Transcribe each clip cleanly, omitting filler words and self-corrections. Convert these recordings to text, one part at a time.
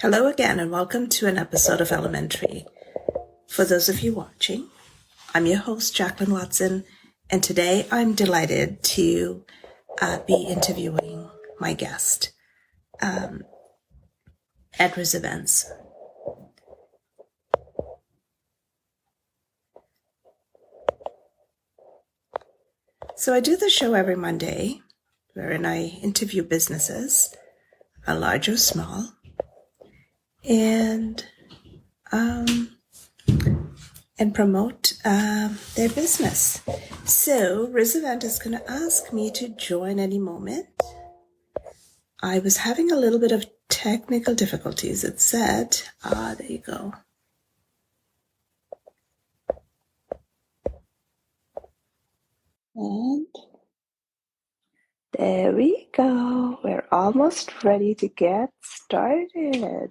Hello again, and welcome to an episode of Elementary. For those of you watching, I'm your host, Jacqueline Watson, and today I'm delighted to be interviewing my guest at Rizz Events. So I do the show every Monday, wherein I interview businesses, large or small, and promote their business. So Rizz Event is going to ask me to join any moment. I was having a little bit of technical difficulties. It said, there you go. And there we go. We're almost ready to get started.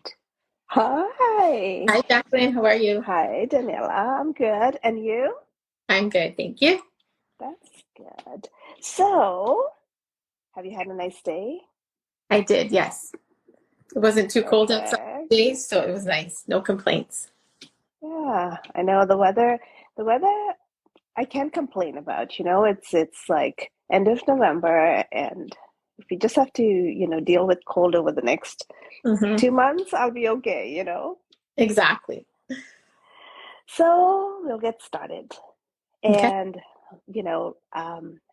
Hi. Hi, Jacqueline. How are you? Hi, Daniela. I'm good. And you? I'm good, thank you. That's good. So, have you had a nice day? I did, yes. It wasn't too cold outside Perfect. days, so it was nice. No complaints. Yeah, I know the weather I can't complain about, it's like end of November, and if we just have to, deal with cold over the next hmm 2 months, I'll be okay. Exactly. So we'll get started. Okay. And,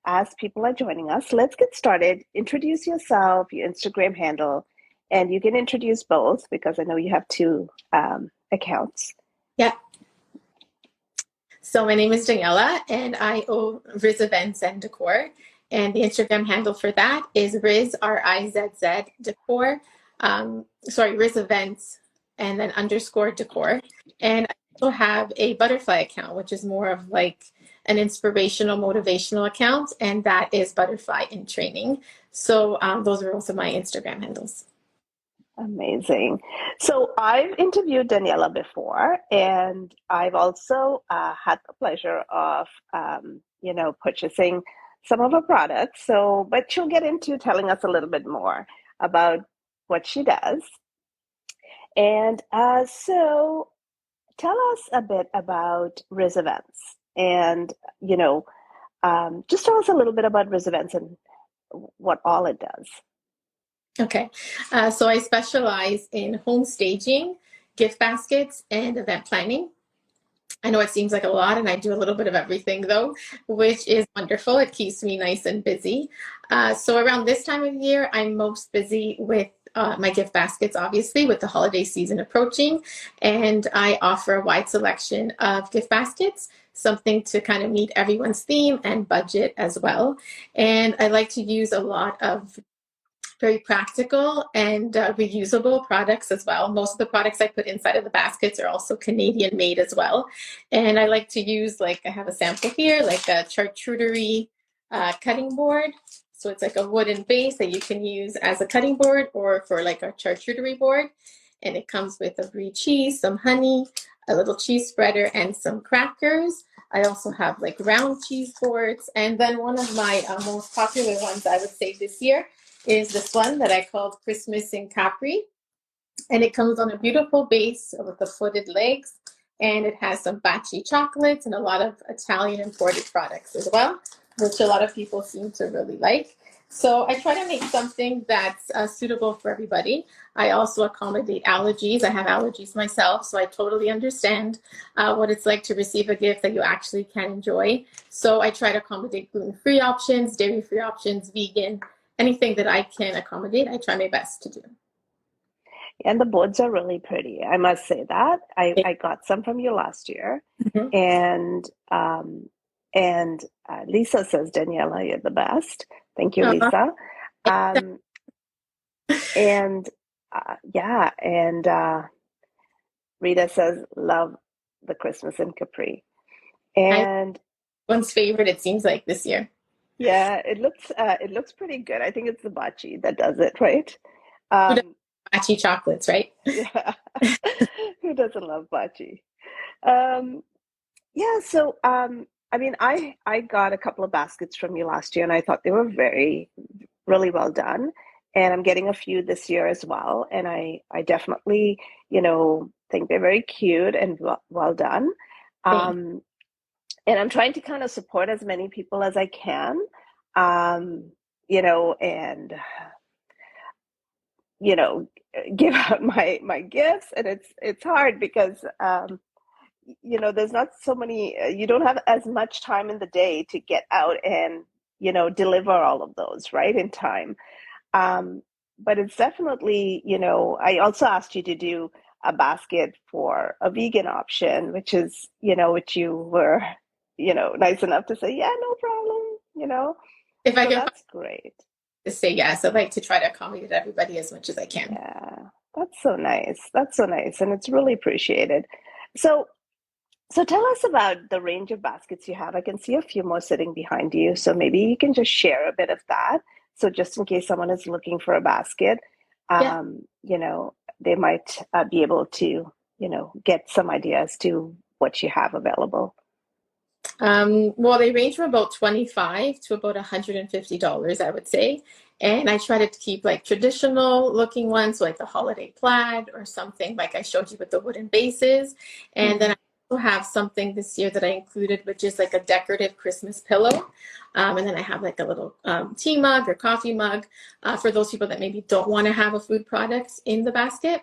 as people are joining us, let's get started. Introduce yourself, your Instagram handle, and you can introduce both because I know you have two accounts. Yeah. So my name is Daniela, and I own Rizz Events and Decor. And the Instagram handle for that is Rizz, Rizz Decor. Rizz Events, and then underscore Decor. And I also have a butterfly account, which is more of like an inspirational, motivational account, and that is Butterfly in Training. So those are also my Instagram handles. Amazing. So I've interviewed Daniela before, and I've also had the pleasure of, purchasing some of her products. So, but she'll get into telling us a little bit more about what she does. And so tell us a bit about Rizz Events, and, just tell us a little bit about Rizz Events and what all it does. Okay. So I specialize in home staging, gift baskets, and event planning. I know it seems like a lot, and I do a little bit of everything though, which is wonderful. It keeps me nice and busy. So around this time of year, I'm most busy with my gift baskets, obviously, with the holiday season approaching. And I offer a wide selection of gift baskets, something to kind of meet everyone's theme and budget as well. And I like to use a lot of very practical and reusable products as well. Most of the products I put inside of the baskets are also Canadian made as well. And I like to use, like, I have a sample here, like a charcuterie cutting board. So it's like a wooden base that you can use as a cutting board or for like a charcuterie board. And it comes with a brie cheese, some honey, a little cheese spreader, and some crackers. I also have like round cheese boards. And then one of my most popular ones I would say this year is this one that I called Christmas in Capri. And it comes on a beautiful base with the footed legs. And it has some Baci chocolates and a lot of Italian imported products as well, which a lot of people seem to really like. So I try to make something that's suitable for everybody. I also accommodate allergies. I have allergies myself, so I totally understand what it's like to receive a gift that you actually can enjoy. So I try to accommodate gluten-free options, dairy-free options, vegan, anything that I can accommodate, I try my best to do. And the boards are really pretty. I must say that. I got some from you last year. Mhm. And Lisa says, Daniela, you're the best. Thank you, Uh, Lisa. Um, and yeah, and Rita says, love the Christmas in Capri. I And one's favorite, it seems like this year. yeah, it looks pretty good. I think it's the Bachi that does it, right? Who does Um, Baci chocolates, right? yeah. Who doesn't love Bachi? Um, Yeah, so I mean, I got a couple of baskets from you last year, and I thought they were really well done. and I'm getting a few this year as well. And I definitely, think they're very cute and well done. Thanks. Um, and I'm trying to kind of support as many people as I can, um, and you know, give out my gifts. And it's hard because there's not so many. You don't have as much time in the day to get out and deliver all of those right in time. Um, but it's definitely, I also asked you to do a basket for a vegan option, which you were, nice enough to say, yeah, no problem, If I so can that's great. to say yes, I'd like to try to accommodate everybody as much as I can. Yeah, that's so nice. That's so nice. And it's really appreciated. So, so tell us about the range of baskets you have. I can see a few more sitting behind you. So maybe you can just share a bit of that. So just in case someone is looking for a basket, Yeah. they might be able to, get some ideas to what you have available. Well, they range from about 25 to about $150, I would say. And I try to keep like traditional looking ones, like the holiday plaid or something like I showed you with the wooden bases. And then Hmm. I also have something this year that I included, which is like a decorative Christmas pillow. And then I have like a little tea mug or coffee mug for those people that maybe don't want to have a food product in the basket.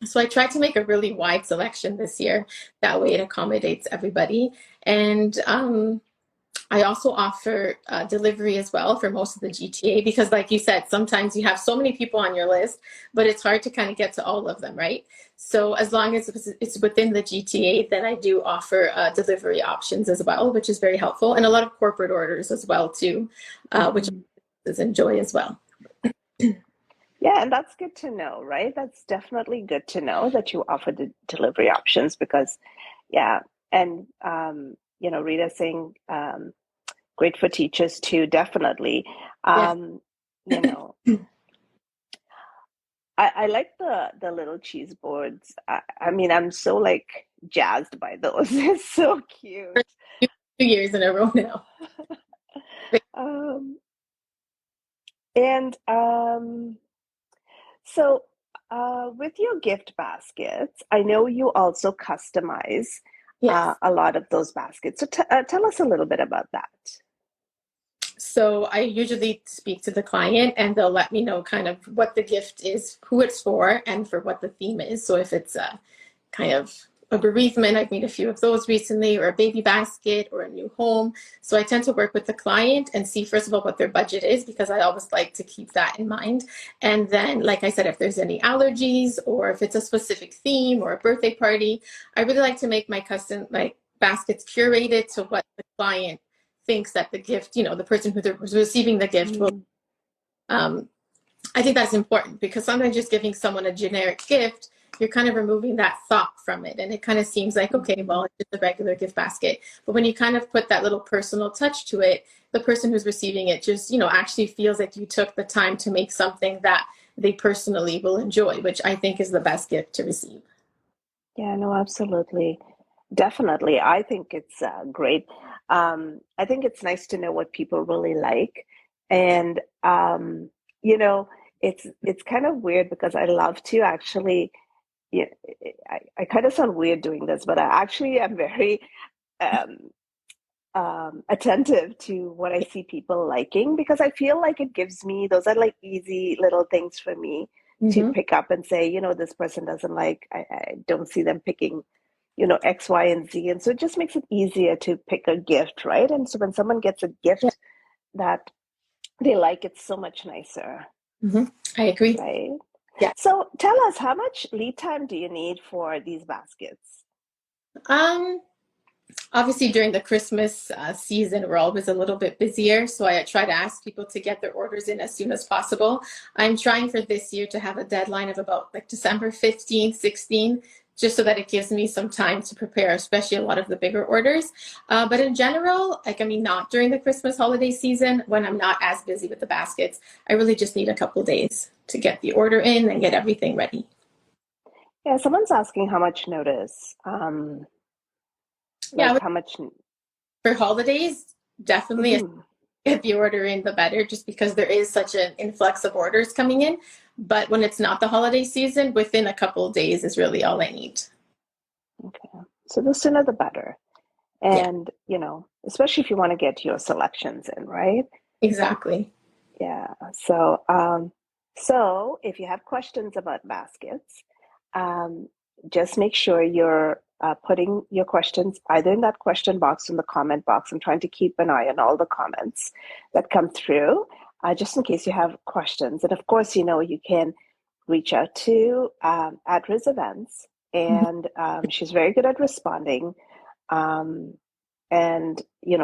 So I tried to make a really wide selection this year. That way it accommodates everybody. And I also offer delivery as well for most of the GTA because, like you said, sometimes you have so many people on your list, but it's hard to kind of get to all of them, right? So as long as it's within the GTA, then I do offer delivery options as well, which is very helpful, and a lot of corporate orders as well too, which Hmm. is enjoy as well. Yeah, and that's good to know, right? That's definitely good to know that you offer the delivery options because, yeah, and Rita saying great for teachers too, definitely. Yes. Um, you know, I like the little cheese boards. I mean, I'm so like jazzed by those. It's so cute. 2 years in a row now. Um, and so with your gift baskets, I know you also customize Yes. a lot of those baskets. So tell us a little bit about that. So I usually speak to the client and they'll let me know kind of what the gift is, who it's for, and for what the theme is. So if it's a kind of a bereavement, I've made a few of those recently, or a baby basket or a new home. So I tend to work with the client and see, first of all, what their budget is, because I always like to keep that in mind. And then, like I said, if there's any allergies or if it's a specific theme or a birthday party, I really like to make my custom, like baskets curated to what the client thinks that the gift, the person who's receiving the gift will. Mm, Um, I think that's important because sometimes just giving someone a generic gift, you're kind of removing that thought from it. And it kind of seems like, okay, well, mhm. it's just a regular gift basket. But when you kind of put that little personal touch to it, the person who's receiving it just, actually feels like you took the time to make something that they personally will enjoy, which I think is the best gift to receive. Yeah, no, absolutely. Definitely. I think it's great. I think it's nice to know what people really like. And you know, it's kind of weird because I love to actually, yeah, I kind of sound weird doing this, but I actually am very um, attentive to what I see people liking because I feel like it gives me, those are like easy little things for me to Mm-hmm. pick up and say, this person doesn't like, I don't see them picking, X, Y, and Z. And so it just makes it easier to pick a gift, right? And so when someone gets a Yeah. gift that they like, it's so much nicer, Mm-hmm. I agree. right? Yeah. So tell us, how much lead time do you need for these baskets? Um, Obviously, during the Christmas season, we're always a little bit busier. So I try to ask people to get their orders in as soon as possible. I'm trying for this year to have a deadline of about like December 15th, 16th, just so that it gives me some time to prepare, especially a lot of the bigger orders. But in general, like, I mean, not during the Christmas holiday season when I'm not as busy with the baskets. I really just need a couple days to get the order in and get everything ready. Yeah, someone's asking how much notice, Yeah, like how much. for holidays, definitely Mhm. get the order in, the better, just because there is such an influx of orders coming in. But when it's not the holiday season, within a couple of days is really all I need. Okay. So the sooner the better. Yeah, And, especially if you want to get your selections in, right? exactly. Yeah. So if you have questions about baskets, um, just make sure you're putting your questions either in that question box or in the comment box. I'm trying to keep an eye on all the comments that come through, just in case you have questions. And of course, you can reach out to at Rizz Events, Mhm. and she's very good at responding. Um, and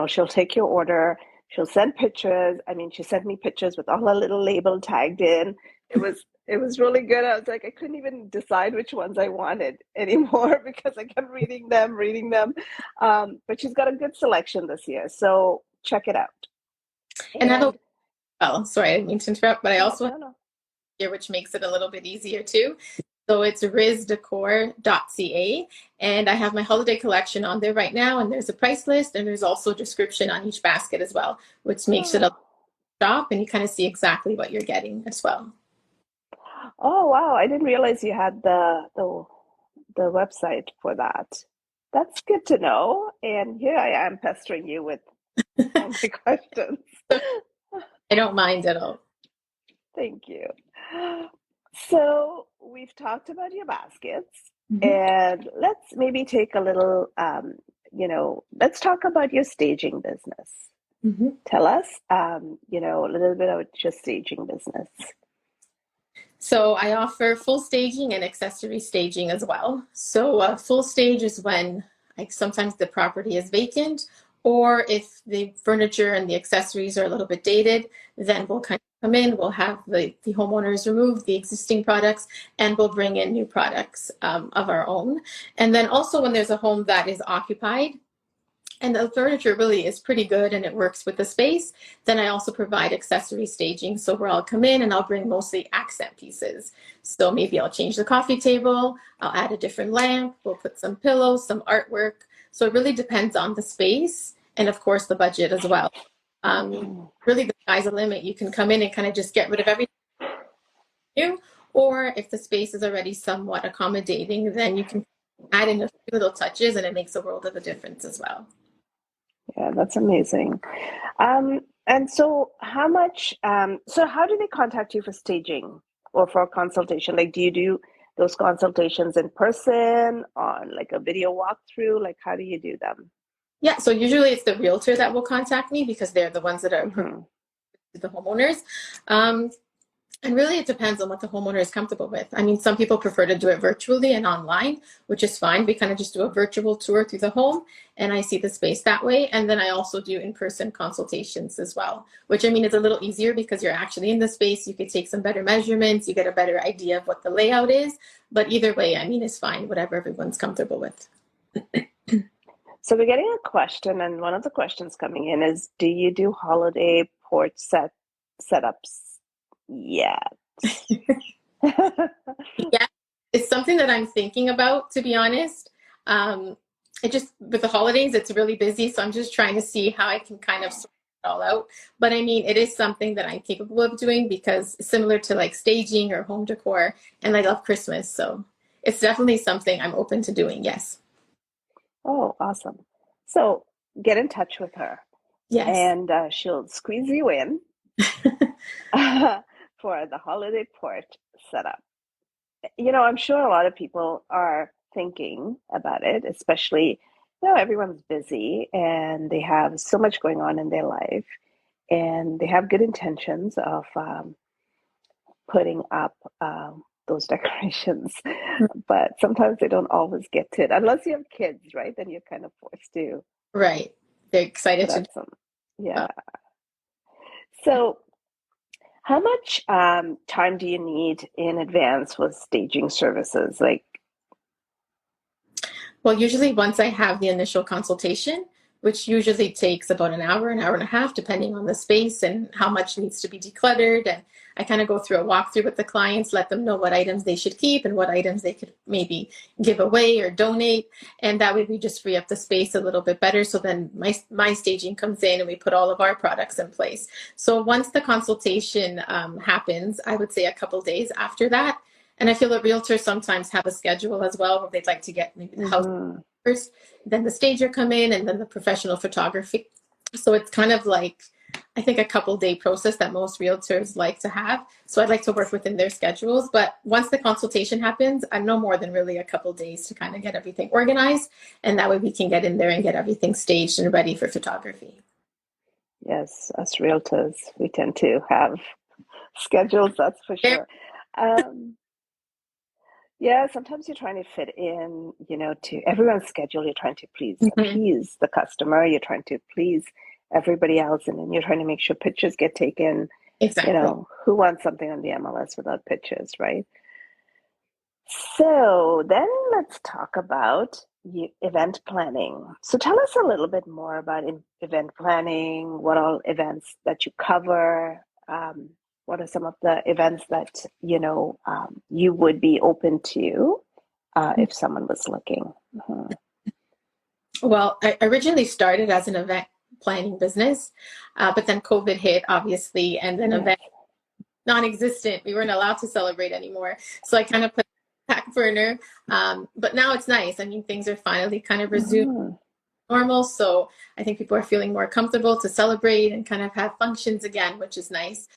she'll take your order. She'll send pictures. I mean, she sent me pictures with all her little label tagged in. It was really good. I was like, I couldn't even decide which ones I wanted anymore because I kept reading them. But she's got a good selection this year, so check it out. And I have And sorry, I didn't mean to interrupt, but I no, also have no, no. here, which makes it a little bit easier too. So it's rizdecor.ca, and I have my holiday collection on there right now, and there's a price list, and there's also a description on each basket as well, which makes it a Oh, shop, and you kind of see exactly what you're getting as well. oh, wow! I didn't realize you had the website for that. That's good to know. And here I am pestering you with all my questions. I don't mind at all. Thank you. So we've talked about your baskets, Mhm. and let's maybe take a little, let's talk about your staging business. Mhm. Tell us, a little bit about your staging business. So I offer full staging and accessory staging as well. So full stage is when, like, sometimes the property is vacant, or if the furniture and the accessories are a little bit dated, then we'll kind of come in, we'll have the homeowners remove the existing products, and we'll bring in new products of our own. And then also when there's a home that is occupied, and the furniture really is pretty good and it works with the space, then I also provide accessory staging. So where I'll come in and I'll bring mostly accent pieces. So maybe I'll change the coffee table, I'll add a different lamp, we'll put some pillows, some artwork. So it really depends on the space and of course the budget as well. Mm. Really the sky's the limit. You can come in and kind of just get rid of everything new, or if the space is already somewhat accommodating, then you can add in a few little touches and it makes a world of a difference as well. Yeah, that's amazing. And so how do they contact you for staging or for a consultation? Like, do you do those consultations in person on like a video walkthrough? Like, how do you do them? Yeah, so usually it's the realtor that will contact me because they're the ones that are Hmm. the homeowners. Um, and really, it depends on what the homeowner is comfortable with. I mean, some people prefer to do it virtually and online, which is fine. We kind of just do a virtual tour through the home, and I see the space that way. And then I also do in-person consultations as well, which I mean is a little easier because you're actually in the space. You could take some better measurements. You get a better idea of what the layout is. But either way, I mean, it's fine, whatever everyone's comfortable with. So we're getting a question, and one of the questions coming in is, do you do holiday porch setups yet? Yeah, it's something that I'm thinking about, to be honest. Um, it just, with the holidays, it's really busy. So I'm just trying to see how I can kind of sort it all out. But I mean, it is something that I'm capable of doing because similar to like staging or home decor, and I love Christmas. So it's definitely something I'm open to doing. Yes. Oh, awesome. So get in touch with her, Yes. and she'll squeeze you in for the holiday porch setup. I'm sure a lot of people are thinking about it, especially, everyone's busy and they have so much going on in their life, and they have good intentions of putting up those decorations, but sometimes they don't always get to it unless you have kids, right? Then you're kind of forced to Right. They're excited put to up do some, well. yeah. So, how much time do you need in advance for staging services? Like, Well, usually once I have the initial consultation, which usually takes about an hour and a half, depending on the space and how much needs to be decluttered. And I kind of go through a walkthrough with the clients, let them know what items they should keep and what items they could maybe give away or donate. And that way we just free up the space a little bit better. So then my staging comes in and we put all of our products in place. So once the consultation happens, I would say a couple days after that. And I feel that realtors sometimes have a schedule as well where they'd like to get maybe the house first, then the stager come in, and then the professional photography. So it's kind of like, I think, a couple day process that most realtors like to have. So I'd like to work within their schedules. But once the consultation happens, I'm no more than really a couple days to kind of get everything organized. And that way we can get in there and get everything staged and ready for photography. Yes, us realtors, we tend to have schedules, that's for sure. Um, yeah, sometimes you're trying to fit in, to everyone's schedule. You're trying to appease the customer. You're trying to please everybody else, and then you're trying to make sure pictures get taken. Exactly. Who wants something on the MLS without pictures, right? So then let's talk about event planning. So tell us a little bit more about event planning, what all events that you cover. What are some of the events that, you would be open to if someone was looking? Mhm. Well, I originally started as an event planning business, but then COVID hit, obviously, and then Yes. event non-existent. We weren't allowed to celebrate anymore. So I kind of put back burner. But now it's nice. I mean, things are finally kind of resumed Mhm. normal. So I think people are feeling more comfortable to celebrate and kind of have functions again, which is nice.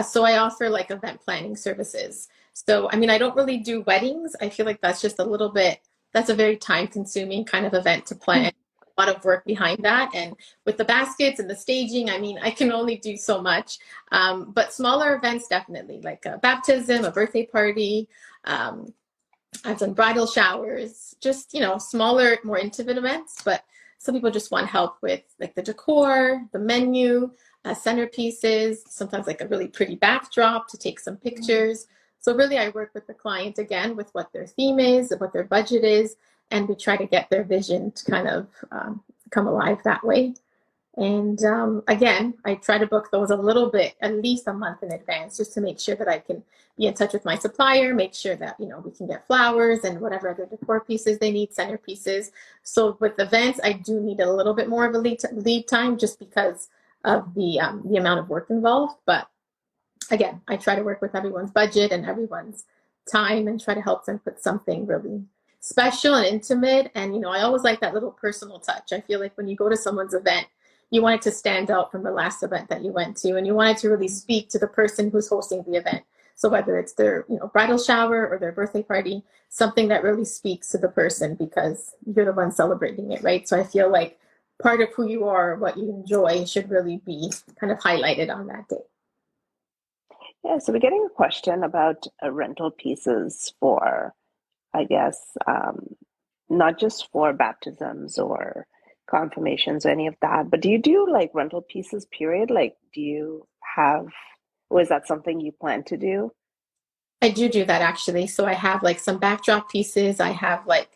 So I offer like event planning services. So, I mean, I don't really do weddings. I feel like that's just a little bit, that's a very time consuming kind of event to plan. A lot of work behind that. And with the baskets and the staging, I mean, I can only do so much. But smaller events, definitely, like a baptism, a birthday party. Um, I've done bridal showers, just, smaller, more intimate events. But some people just want help with like the decor, the menu, centerpieces, sometimes like a really pretty backdrop to take some pictures. So really I work with the client again with what their theme is, what their budget is, and we try to get their vision to kind of come alive that way. And again, I try to book those a little bit, at least a month in advance, just to make sure that I can be in touch with my supplier, make sure that, we can get flowers and whatever other decor pieces they need, centerpieces. So with events, I do need a little bit more of a lead time just because of the amount of work involved. But again, I try to work with everyone's budget and everyone's time and try to help them put something really special and intimate. And, I always like that little personal touch. I feel like when you go to someone's event, you want it to stand out from the last event that you went to, and you want it to really speak to the person who's hosting the event. So whether it's their, bridal shower or their birthday party, something that really speaks to the person because you're the one celebrating it, right? So I feel like part of who you are, what you enjoy, should really be kind of highlighted on that day. Yeah, so we're getting a question about rental pieces for, I guess, not just for baptisms or confirmations or any of that, but do you do like rental pieces, period? Like, do you have, or is that something you plan to do? I do that actually. So I have like some backdrop pieces. I have like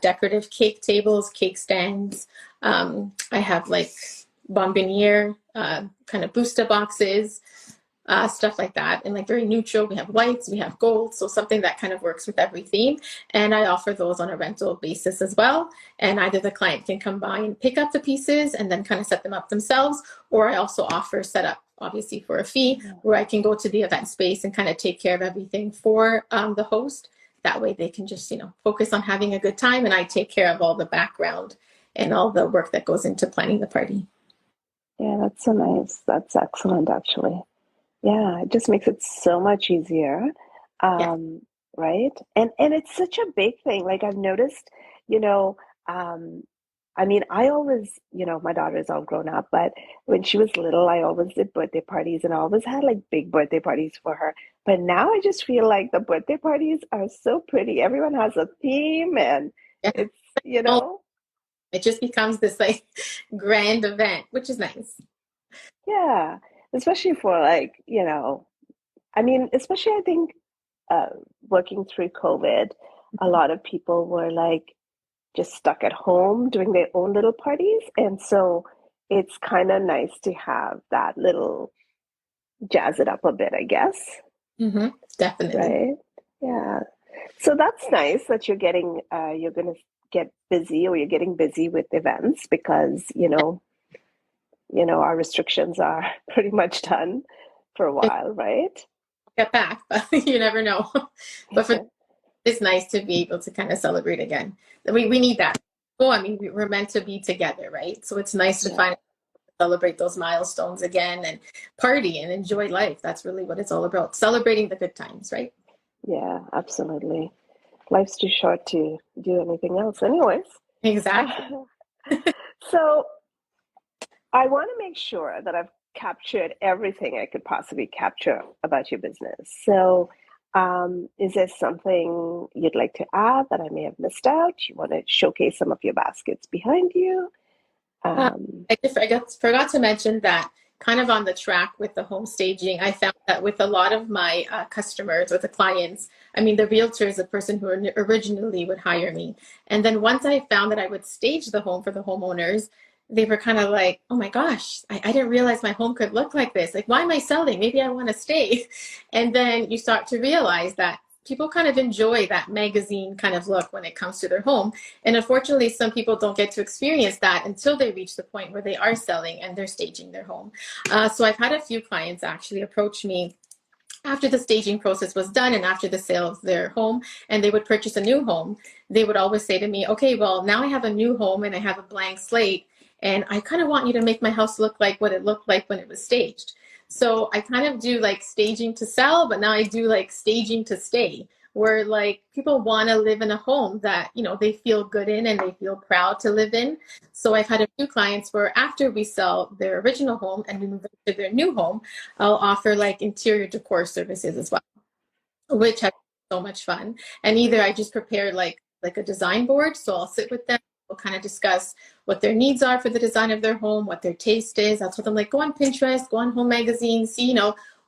decorative cake tables, cake stands. I have like bonbonniere, kind of booster boxes, stuff like that. And like very neutral. We have whites, we have gold. So something that kind of works with every theme. And I offer those on a rental basis as well. And either the client can come by and pick up the pieces and then kind of set them up themselves, or I also offer setup, obviously for a fee, where I can go to the event space and kind of take care of everything for the host. That way they can just, focus on having a good time, and I take care of all the background and all the work that goes into planning the party. Yeah, that's so nice. That's excellent, actually. Yeah, it just makes it so much easier. Yeah. Right? And it's such a big thing. Like I've noticed, you know, um, I mean, I always, my daughter's all grown up, but when she was little, I always did birthday parties and I always had like big birthday parties for her. But now I just feel like the birthday parties are so pretty. Everyone has a theme and Yeah. it's, It just becomes this like grand event, which is nice. yeah, especially for like, I mean, especially I think uh, working through COVID, a lot of people were like, just stuck at home doing their own little parties. And so it's kind of nice to have that little jazz it up a bit, I guess. Mm-hmm. Definitely. Right? Yeah. So that's nice that you're going to get busy, or you're getting busy with events because, our restrictions are pretty much done for a while, right? Get back, but you never know. But for it's nice to be able to kind of celebrate again. We need that. Oh, I mean, we're meant to be together, right? So it's nice to Yeah. find celebrate those milestones again and party and enjoy life. That's really what it's all about. Celebrating the good times, right? Yeah, absolutely. Life's too short to do anything else, anyways. Exactly. So I want to make sure that I've captured everything I could possibly capture about your business. So, is there something you'd like to add that I may have missed out? You want to showcase some of your baskets behind you? Uh, Um, I forgot to mention that kind of on the track with the home staging, I found that with a lot of my customers or the clients, I mean, the realtor is the person who originally would hire me. And then once I found that I would stage the home for the homeowners, they were kind of like, oh my gosh, I didn't realize my home could look like this. Like, why am I selling? Maybe I want to stay. And then you start to realize that people kind of enjoy that magazine kind of look when it comes to their home. And unfortunately, some people don't get to experience that until they reach the point where they are selling and they're staging their home. So I've had a few clients actually approach me after the staging process was done and after the sale of their home, and they would purchase a new home. They would always say to me, okay, well, now I have a new home and I have a blank slate, and I kind of want you to make my house look like what it looked like when it was staged. So I kind of do like staging to sell, but now I do like staging to stay, where like people want to live in a home that, they feel good in and they feel proud to live in. So I've had a few clients where after we sell their original home and we move into their new home, I'll offer like interior decor services as well, which has been so much fun. And either I just prepare like a design board, so I'll sit with them. We'll kind of discuss what their needs are for the design of their home, what their taste is. I'll tell them like, go on Pinterest, go on Home Magazine, see,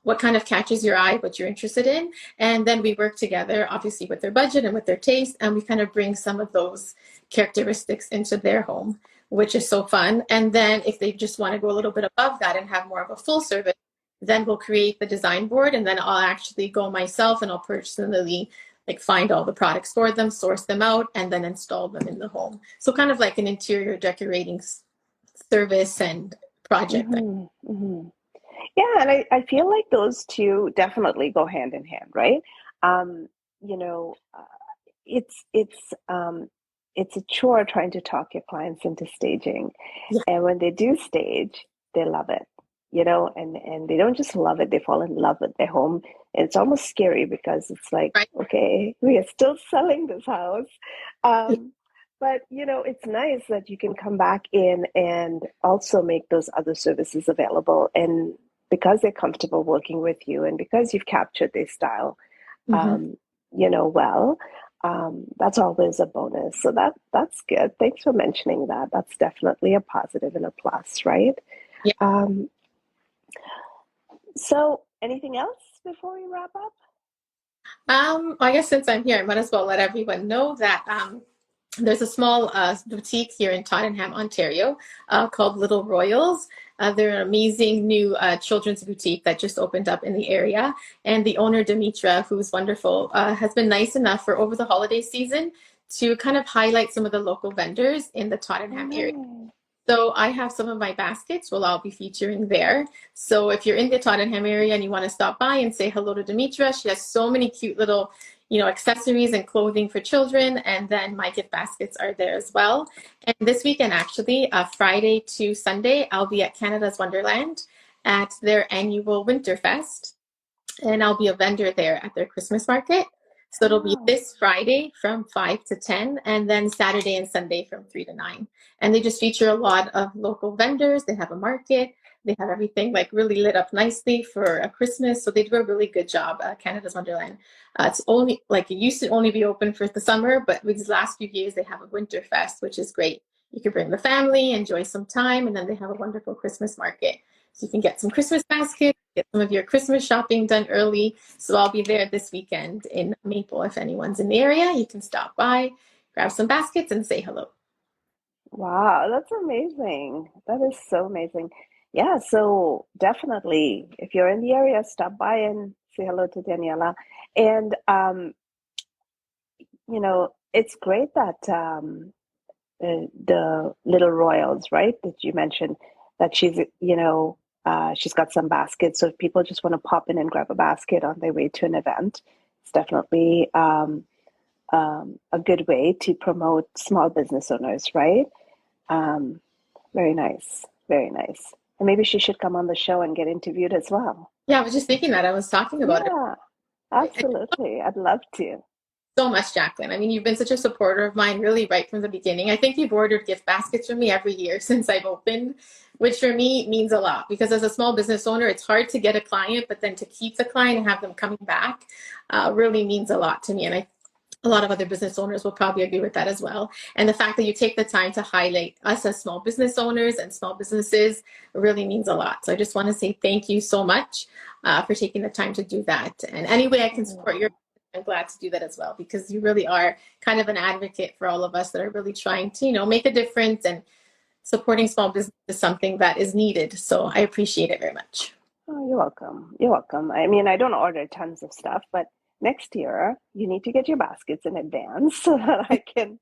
what kind of catches your eye, what you're interested in. And then we work together, obviously with their budget and with their taste, and we kind of bring some of those characteristics into their home, which is so fun. And then if they just want to go a little bit above that and have more of a full service, then we'll create the design board, and then I'll actually go myself and I'll personally like find all the products for them, source them out, and then install them in the home. So kind of like an interior decorating service and project. mhm, mhm. Yeah, and I feel like those two definitely go hand in hand, right? Um, you know, uh, it's a chore trying to talk your clients into staging, Yeah, and when they do stage, they love it, and they don't just love it; they fall in love with their home. And it's almost scary because it's like, right. okay, we are still selling this house, um, but it's nice that you can come back in and also make those other services available, and because they're comfortable working with you, and because you've captured their style, Mm-hmm. um, well, that's always a bonus. So that's good. Thanks for mentioning that. That's definitely a positive and a plus, right? Yeah. Um, so anything else before we wrap up? I guess since I'm here, I might as well let everyone know that there's a small boutique here in Tottenham, Ontario, called Little Royals. They're an amazing new children's boutique that just opened up in the area. And the owner, Demetra, who's wonderful, has been nice enough for over the holiday season to kind of highlight some of the local vendors in the Oh, Tottenham area. nice. So I have some of my baskets will all be featuring there. So if you're in the Tottenham area and you want to stop by and say hello to Demetra, she has so many cute little, accessories and clothing for children. And then my gift baskets are there as well. And this weekend, actually, Friday to Sunday, I'll be at Canada's Wonderland at their annual Winterfest, and I'll be a vendor there at their Christmas market. So it'll be Oh, this Friday from 5 to 10, and then Saturday and Sunday from 3 to 9. And they just feature a lot of local vendors. They have a market. They have everything like really lit up nicely for a Christmas. So they do a really good job, Canada's Wonderland. It's only like it used to only be open for the summer, but with these last few years, they have a winter fest, which is great. You can bring the family, enjoy some time, and then they have a wonderful Christmas market. So you can get some Christmas baskets, get some of your Christmas shopping done early. So I'll be there this weekend in Maple. If anyone's in the area, you can stop by. grab some baskets, and say hello. Wow, that's amazing. That is so amazing. Yeah, so definitely, if you're in the area, stop by and say hello to Daniela. And it's great that the little royals, right, that you mentioned, that she's got some baskets. So if people just want to pop in and grab a basket on their way to an event, it's definitely a good way to promote small business owners, right? Um, Very nice. Very nice. And maybe she should come on the show and get interviewed as well. Yeah, I was just thinking that. I was talking about it. Yeah, absolutely. I'd love to. So much, Jacqueline. I mean, you've been such a supporter of mine really right from the beginning. I think you've ordered gift baskets for me every year since I've opened, which for me means a lot because as a small business owner, it's hard to get a client, but then to keep the client and have them coming back really means a lot to me. And a lot of other business owners will probably agree with that as well. And the fact that you take the time to highlight us as small business owners and small businesses really means a lot. So I just want to say thank you so much for taking the time to do that. And any way I can support your, I'm glad to do that as well, because you really are kind of an advocate for all of us that are really trying to, make a difference, and supporting small business is something that is needed. So I appreciate it very much. Oh, you're welcome. You're welcome. I mean, I don't order tons of stuff, but next year you need to get your baskets in advance so that I can.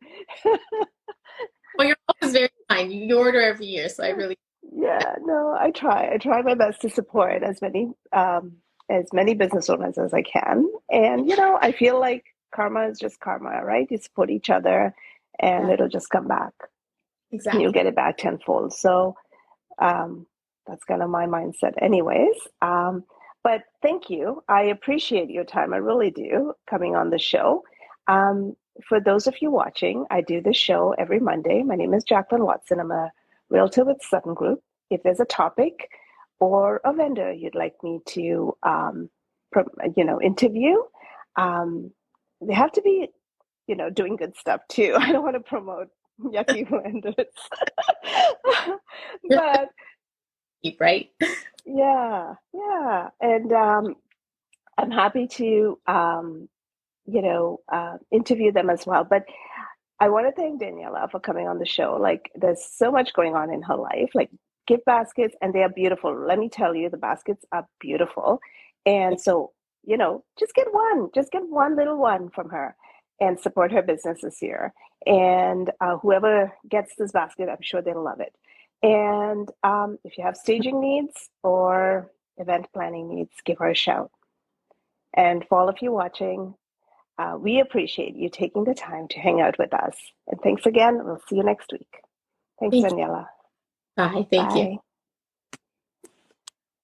Well, you're always very kind. You order every year, so I really. Yeah, no, I try. I try my best to support as many business owners as I can. And I feel like karma is just karma, right? You support each other and Yeah, it'll just come back and you'll exactly. get it back tenfold. So um that's kind of my mindset anyways. But thank you. I appreciate your time. I really do coming on the show. Um for those of you watching, I do this show every Monday. My name is Jacqueline Watson. I'm a realtor with Sutton Group. If there's a topic or a vendor you'd like me to, interview, um, they have to be, doing good stuff too. I don't want to promote yucky vendors, You're but deep, right? yeah, yeah, and I'm happy to, interview them as well. But I want to thank Daniela for coming on the show. Like, there's so much going on in her life, like gift baskets, and they are beautiful. Let me tell you, the baskets are beautiful. And so, just get one little one from her and support her business this year. And whoever gets this basket, I'm sure they'll love it. And if you have staging needs or event planning needs, give her a shout. And for all of you watching, we appreciate you taking the time to hang out with us. And thanks again. We'll see you next week. Thanks, Thank you. Daniela. Bye. Thank you. Bye.